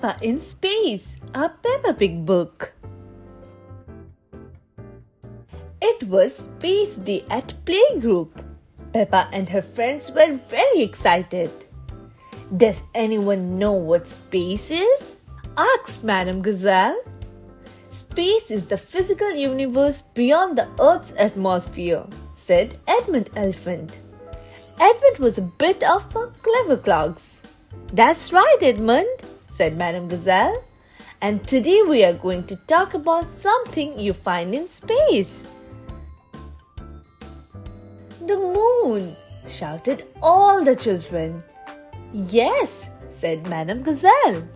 Peppa in Space, a Peppa Pig book. It was Space Day at Playgroup. Peppa and her friends were very excited. Does anyone know what space is? Asked Madame Gazelle. Space is the physical universe beyond the Earth's atmosphere, said Edmund Elephant. Edmund was a bit of a clever clogs. That's right, Edmund, said Madame Gazelle. And today we are going to talk about something you find in space. The moon, shouted all the children. Yes, said Madame Gazelle.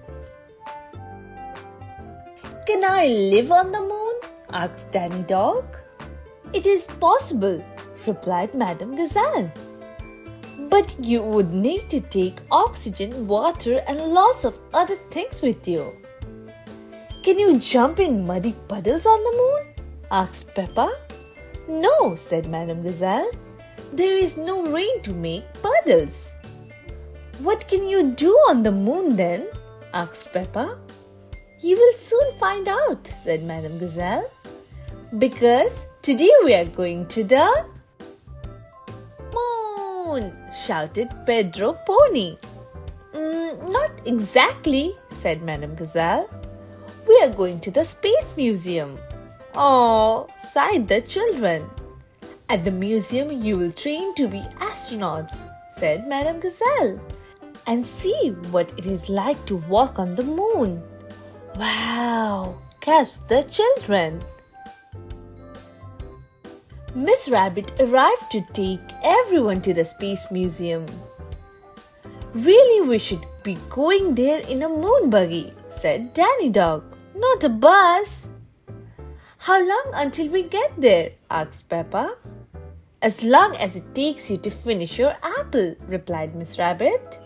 Can I live on the moon? Asked Danny Dog. It is possible, replied Madame Gazelle. But you would need to take oxygen, water and lots of other things with you. Can you jump in muddy puddles on the moon? Asked Peppa. No, said Madame Gazelle. There is no rain to make puddles. What can you do on the moon then? Asked Peppa. You will soon find out, said Madame Gazelle. Because today we are going to the moon, shouted Pedro Pony. Not exactly, said Madame Gazelle. We are going to the Space Museum. Oh, sighed the children. At the museum you will train to be astronauts, said Madame Gazelle, and see what it is like to walk on the moon. Wow, gasped the children. Miss Rabbit arrived to take everyone to the Space Museum. Really, we should be going there in a moon buggy, said Danny Dog, not a bus. How long until we get there? Asked Peppa. As long as it takes you to finish your apple, replied Miss Rabbit.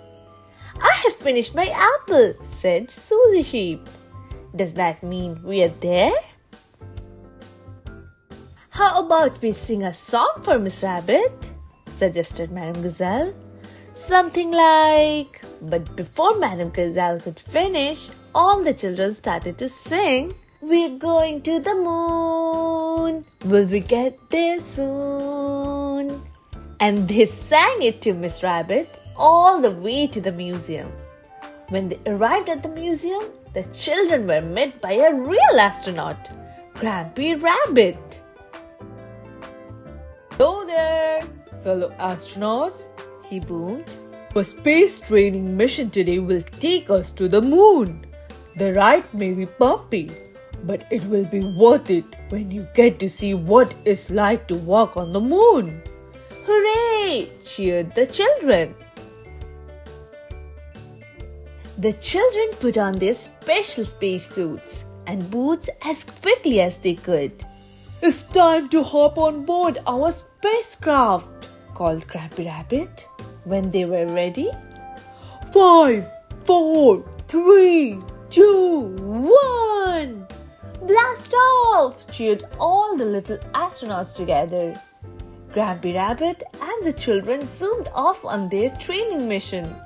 I have finished my apple, said Susie Sheep. Does that mean we are there? How about we sing a song for Miss Rabbit? Suggested Madame Gazelle. Something like... But before Madame Gazelle could finish, all the children started to sing. We're going to the moon. Will we get there soon? And they sang it to Miss Rabbit all the way to the museum. When they arrived at the museum, the children were met by a real astronaut, Grampy Rabbit. Hello there, fellow astronauts, he boomed. Our space training mission today will take us to the moon. The ride may be bumpy, but it will be worth it when you get to see what it's like to walk on the moon. Hooray! Cheered the children. The children put on their special spacesuits and boots as quickly as they could. It's time to hop on board our spacecraft, called Grampy Rabbit when they were ready. 5, 4, 3, 2, 1! Blast off! Cheered all the little astronauts together. Grampy Rabbit and the children zoomed off on their training mission.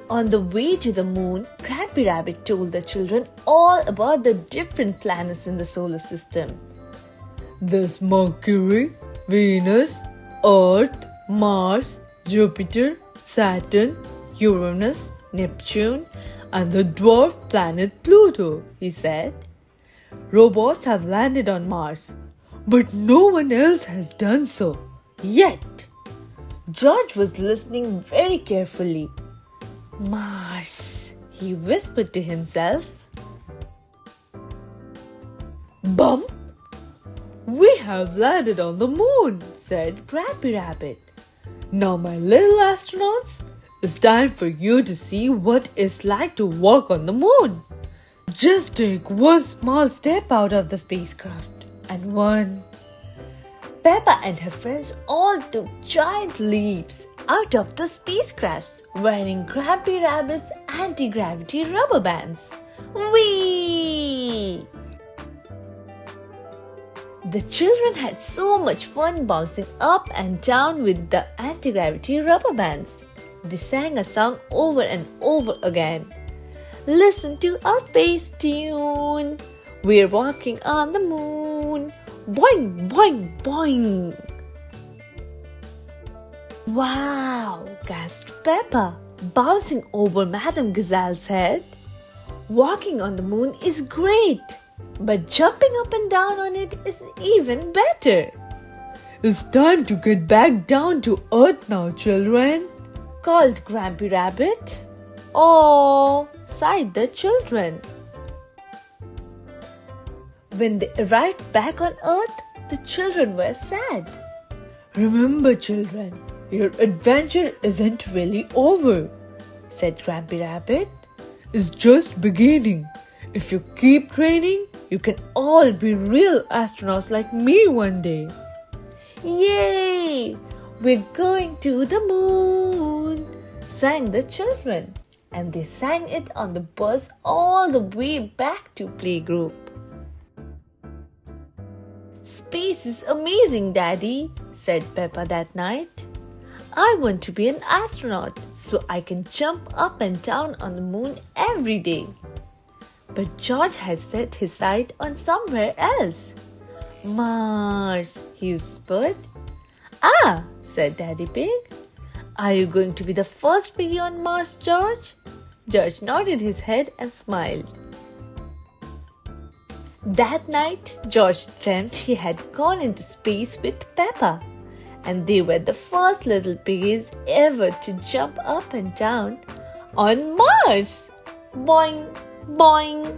On the way to the moon, Grampy Rabbit told the children all about the different planets in the solar system. There's Mercury, Venus, Earth, Mars, Jupiter, Saturn, Uranus, Neptune, and the dwarf planet Pluto, he said. Robots have landed on Mars, but no one else has done so yet. George was listening very carefully. Mars, he whispered to himself. Bump! We have landed on the moon, said Grampy Rabbit. Now, my little astronauts, it's time for you to see what it's like to walk on the moon. Just take one small step out of the spacecraft and one. Peppa and her friends all took giant leaps out of the spacecrafts wearing Grampy Rabbit's anti-gravity rubber bands. Whee! The children had so much fun bouncing up and down with the anti-gravity rubber bands. They sang a song over and over again. Listen to our space tune. We're walking on the moon. Boing, boing, boing. Wow, gasped Peppa, bouncing over Madame Gazelle's head. Walking on the moon is great, but jumping up and down on it is even better. It's time to get back down to earth now, children, called Grampy Rabbit. Oh, sighed the children. When they arrived back on earth, the children were sad. Remember, children, your adventure isn't really over, said Grampy Rabbit. It's just beginning. If you keep training, you can all be real astronauts like me one day. Yay! We're going to the moon, sang the children. And they sang it on the bus all the way back to playgroup. Space is amazing, Daddy, said Peppa that night. I want to be an astronaut so I can jump up and down on the moon every day. But George had set his sight on somewhere else. Mars, he whispered. Ah, said Daddy Pig. Are you going to be the first piggy on Mars, George? George nodded his head and smiled. That night, George dreamt he had gone into space with Peppa, and they were the first little piggies ever to jump up and down on Mars. Boing, boing.